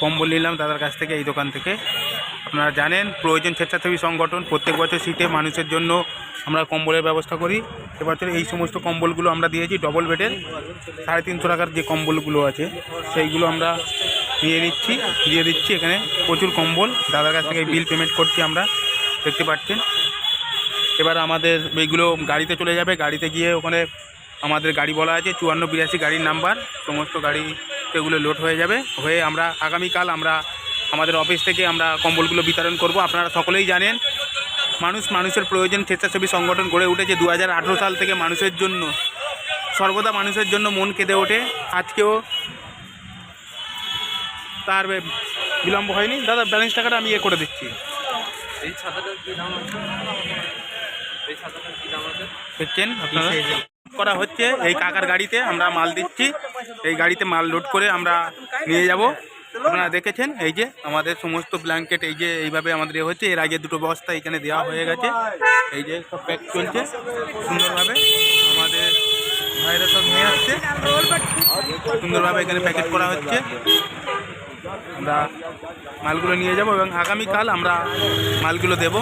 কম্বল নিলাম দাদার কাছ থেকে, এই দোকান থেকে। আপনারা জানেন প্রয়োজন স্বেচ্ছাসেবী সংগঠন প্রত্যেক বছর শীতে মানুষের জন্য আমরা কম্বলের ব্যবস্থা করি। এবছর এই সমস্ত কম্বলগুলো আমরা দিয়েছি ডবল বেডের 350 টাকার যে কম্বলগুলো আছে সেইগুলো আমরা দিয়ে দিচ্ছি। এখানে প্রচুর কম্বল দাদার কাছ থেকে বিল পেমেন্ট করছি আমরা, দেখতে পাচ্ছেন। এবার আমাদের এইগুলো গাড়িতে চলে যাবে, গাড়িতে গিয়ে ওখানে আমাদের গাড়ি বলা আছে 5482 গাড়ির নাম্বার, সমস্ত গাড়ি সেগুলো লোড হয়ে যাবে। হয়ে আমরা আগামীকাল আমরা আমাদের অফিস থেকে আমরা কম্বলগুলো বিতরণ করব। আপনারা সকলেই জানেন মানুষের প্রয়োজন স্বেচ্ছাসেবী সংগঠন গড়ে উঠেছে 2018 সাল থেকে মানুষের জন্য, সর্বদা মানুষের জন্য মন কেঁদে ওঠে। আজকেও তার বিলম্ব হয়নি। দাদা ব্যালেন্স টাকাটা আমি করে দিচ্ছি। দেখছেন আপনারা করা হচ্ছে, এই কাকার গাড়িতে আমরা মাল দিচ্ছি, এই গাড়িতে মাল লোড করে আমরা নিয়ে যাব। আপনারা দেখেছেন এই যে আমাদের সমস্ত ব্ল্যাঙ্কেট এই যে এইভাবে আমাদের হচ্ছে। এর আগে দুটো বস্তা এখানে দেওয়া হয়ে গেছে, এই যে সব প্যাক চলছে সুন্দরভাবে। আমাদের ভাইরা সব নিয়ে আসছে, সুন্দরভাবে এখানে প্যাকেট করা হচ্ছে। আমরা মালগুলো নিয়ে যাব এবং আগামীকাল আমরা মালগুলো দেব।